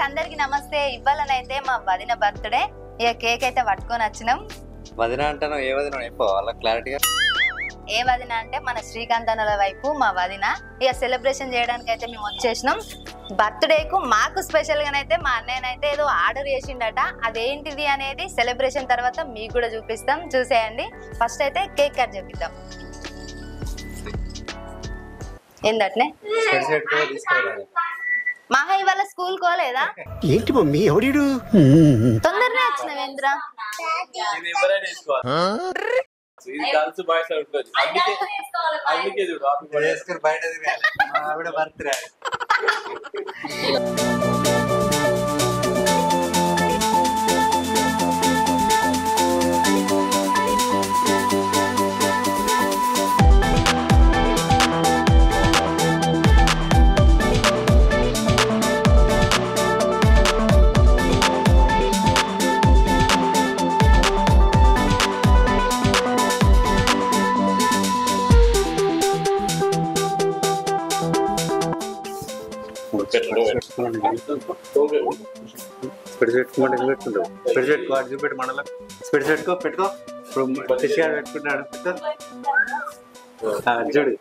అందరికి నమస్తే. ఇవ్వాలనైతే మా వదిన బర్త్డే. ఇక కేక్ అయితే పట్టుకొని వచ్చినాం. వదిన అంటాను ఏ వదిన వాళ్ళ క్లారిటీగా ఏ వదిన అంటే మన శ్రీకాంత్ అన్నల వైపు మా వదిన. ఇక సెలబ్రేషన్ చేయడానికి అయితే మేము వచ్చేసినాం. బర్త్డేకు మాకు స్పెషల్ గానైతే మా అన్నయ్యనైతే ఏదో ఆర్డర్ చేసిండట. అదేంటిది అనేది సెలబ్రేషన్ తర్వాత మీకు కూడా చూపిస్తాం, చూసేయండి. ఫస్ట్ అయితే కేక్ కట్ చేపిద్దాం. ఏందట్నే మహా ఇవాళ స్కూల్ కోలేదా? ఏంటి మమ్మీ ఎవడు తొందరనే వచ్చినవేంద్ర. బయట బర్త్డే స్పెడ్స్ పెట్టుకోమంటే ఎందుకు పెట్టుకుంటావు? స్పెడ్స్ పెట్టుకో, అటు చూపెట్టు మనలో. స్పెడ్స్ పెట్టుకో ఇప్పుడు శిష్యా పెట్టుకుంటాడు. చూడు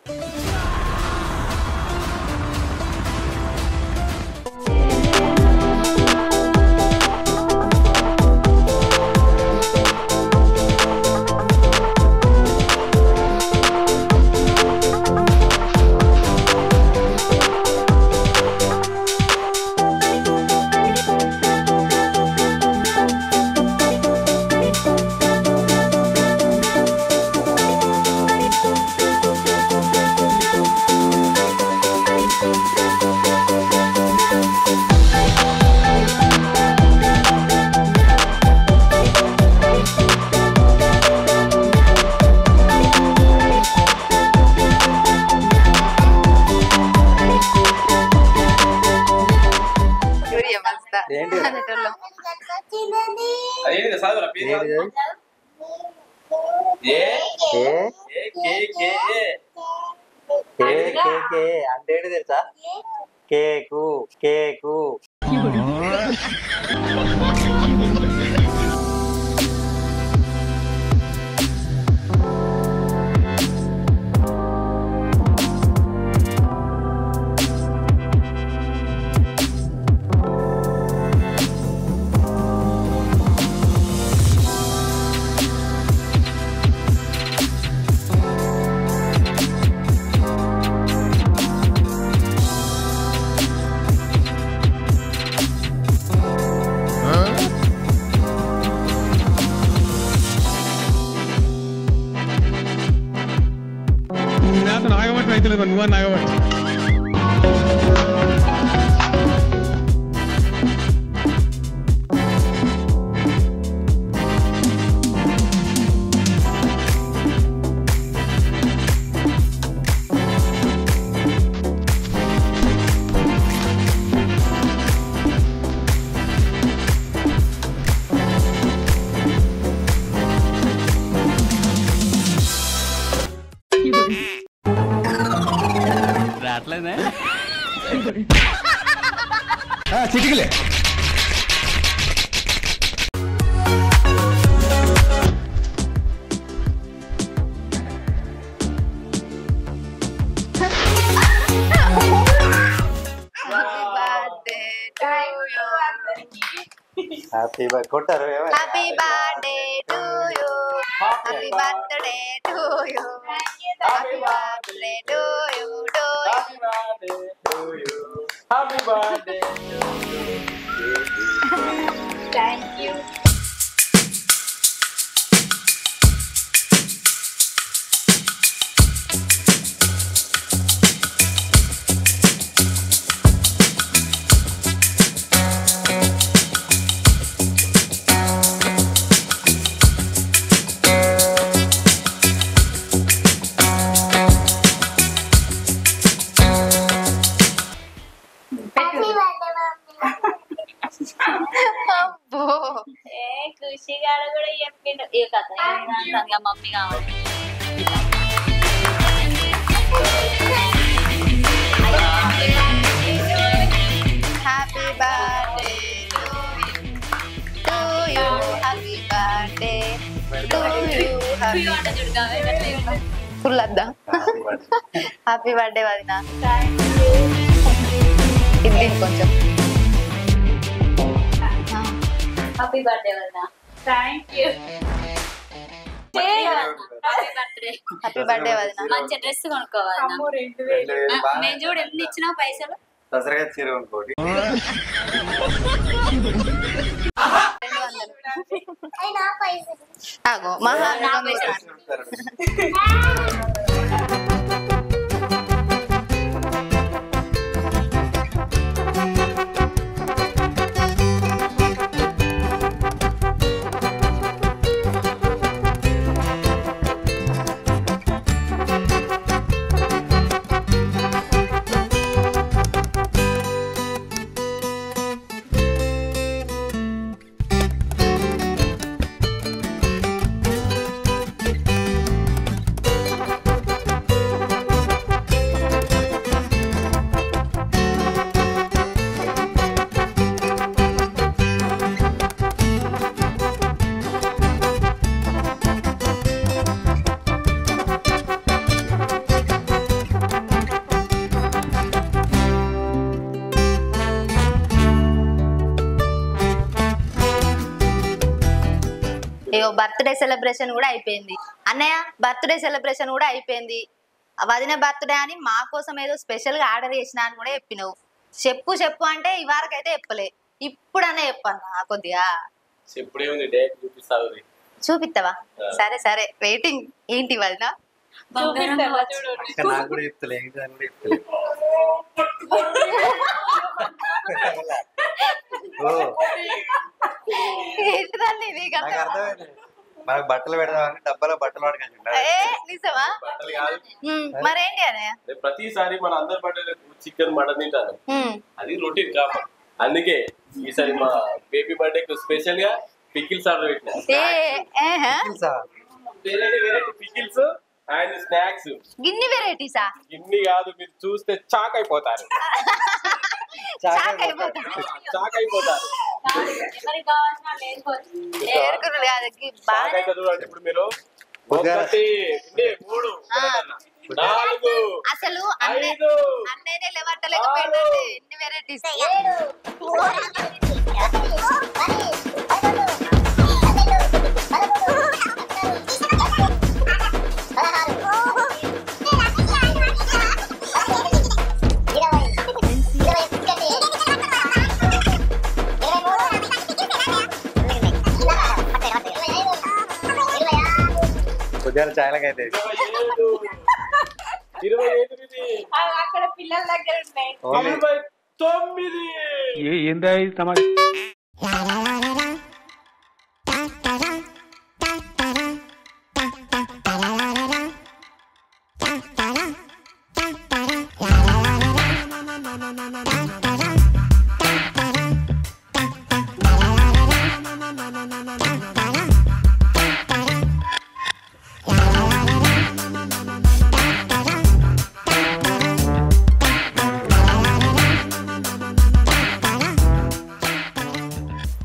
అంటే ఏంటి తెలుసా? కేకు కేకు నాగబట్టి రైతులు నువ్వు నాగబట్టి రావట్లేదా? చిటికలే హ్యాపీ బర్త్డే కొట్టారు. Happy birthday to you, happy birthday to you, happy birthday to you, happy birthday. Thank you. కృషి గారు కూడా చెప్పిండు ఏ కథ మమ్మీ కావాలి. హ్యాపీ బర్త్డే అండి ఫుల్ వద్దా హ్యాపీ బర్త్డే వదినా ఇది కొంచెం హ్యాపీ బర్త్డే వదినా. Thank you. హ్యాపీ బర్త్డే వదినా. మంచి డ్రెస్ కొనుక్కోవాలి. నేను చూడు ఎన్ని ఇచ్చినా పైసలు. దసరా చీర అనుకోండి. 200 ఆగో మహా బర్త్డే సెలబ్రేషన్ కూడా అయిపోయింది. అన్నయ్య బర్త్డే సెలబ్రేషన్ కూడా అయిపోయింది. వదిన బర్త్డే అని మా కోసం ఏదో స్పెషల్ గా ఆర్డర్ చేసినా అని కూడా చెప్పినావు. చెప్పు చెప్పు అంటే ఈ వారకైతే చెప్పలే, ఇప్పుడనే చెప్పన్నా కొద్దిగా చూపిస్తావా? సరే సరే వెయిటింగ్. ఏంటి వదిన? నాకు కూడా చెప్తలే ఏంటిదండి ఇది? అర్థమైంది. మనకు బట్టలు పెడదామని డబ్బాలో బట్టలు నిజమా? మరేంటి అన్నయ్య? ప్రతిసారి మన అందరి బట్టలు చికెన్ మటన్ తింటాను, అది రొటీన్ కాబట్టి అందుకే ఈసారి మా బేబీ బర్త్డే స్పెషల్ గా పికిల్స్ ఆర్డర్ పెట్టినా. Pickles and snacks. గిన్ని వెరైటీసా? గిన్ని కాదు, మీరు చూస్తే చాక్ అయిపోతారు. ఇప్పుడు మీరు 1 2 3 4 అసలు అన్నయ్య లేవట్టలేకపోయింది. ఎన్ని వెరైటీస్! చాయలకైతే 25 అక్కడ పిల్లల దగ్గర ఉన్నాయి. 9 ఏందా సమాజ్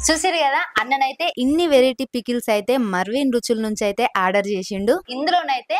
చూసారు కదా, అన్ననైతే ఇన్ని వెరైటీ పికిల్స్ అయితే మర్విన్ రుచుల నుంచి అయితే ఆర్డర్ చేసిండు. ఇందులోనైతే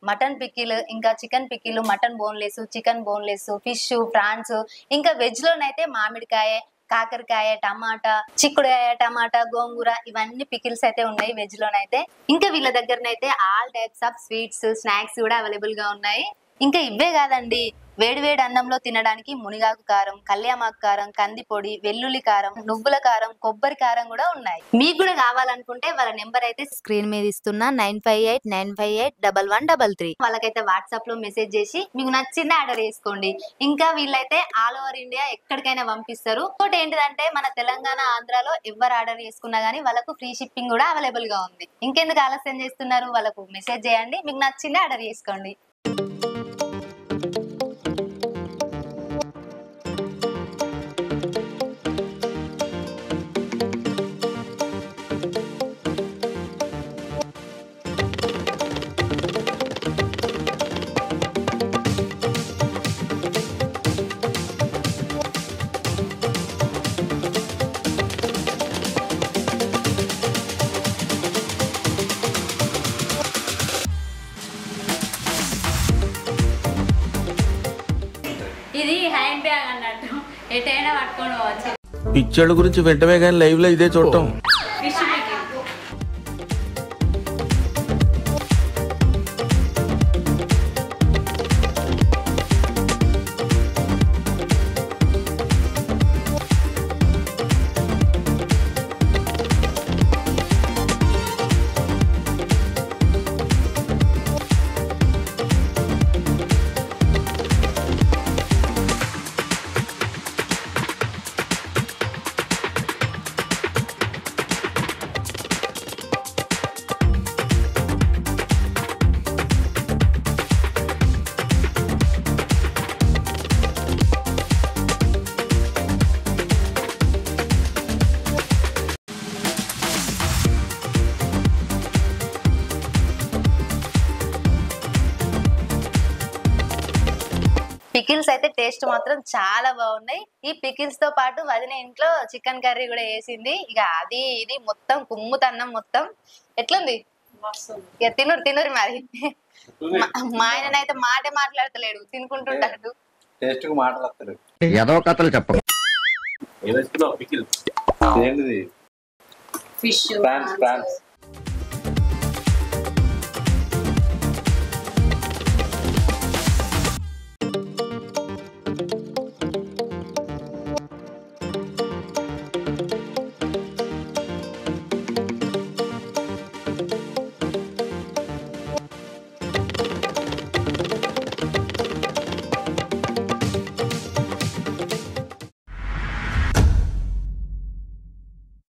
మటన్ పికిల్, ఇంకా chicken pickle, mutton boneless, chicken boneless, fish, prawns, ఇంకా వెజ్ లోనైతే మామిడికాయ, కాకరకాయ, టమాటా, చిక్కుడుకాయ, టమాటా, గోంగూర, ఇవన్నీ పికిల్స్ అయితే ఉన్నాయి వెజ్ లోనైతే. ఇంకా వీళ్ళ దగ్గరనైతే all types of sweets, snacks కూడా అవైలబుల్ గా ఉన్నాయి. ఇంకా ఇవే కాదండి, వేడివేడి అన్నంలో తినడానికి మునిగాకు కారం, కళ్యామాకు కారం, కంది పొడి, వెల్లుల్లి కారం, నువ్వుల కారం, కొబ్బరి కారం కూడా ఉన్నాయి. మీకు కూడా కావాలనుకుంటే వాళ్ళ నెంబర్ అయితే స్క్రీన్ మీద ఇస్తున్నా 9589581133. వాళ్ళకైతే వాట్సాప్ లో మెసేజ్ చేసి మీకు నచ్చింది ఆర్డర్ చేసుకోండి. ఇంకా వీళ్ళైతే ఆల్ ఓవర్ ఇండియా ఎక్కడికైనా పంపిస్తారు. ఇంకోటి ఏంటిదంటే మన తెలంగాణ, ఆంధ్రాలో ఎవరు ఆర్డర్ చేసుకున్నా గానీ వాళ్ళకు ఫ్రీ షిప్పింగ్ కూడా అవైలబుల్ గా ఉంది. ఇంకెందుకు ఆలస్యం చేస్తున్నారు? వాళ్ళకు మెసేజ్ చేయండి, మీకు నచ్చింది ఆర్డర్ చేసుకోండి. ఎటైనా పట్టుకొని పోవచ్చు. పిక్చర్ల గురించి వెంటనే కానీ లైవ్ లో ఇదే చూడటం. Fish pickle. పికిల్స్ అయితే టేస్ట్ మాత్రం చాలా బాగున్నాయి. ఈ పికిల్స్ తో పాటు వదిన ఇంట్లో చికెన్ కర్రీ కూడా వేసింది. ఇక అది ఇది మొత్తం కుమ్ముతన్నం మొత్తం. ఎట్లుంది? ఇక తినురు మరి. మా ఆయననైతే మాటే మాట్లాడతలేడు, తినుకుంటుంటాడు. టేస్ట్ కు మాటలు వస్తారు. ఏదో కథలు చెప్ప. ఏంటిది? Fish France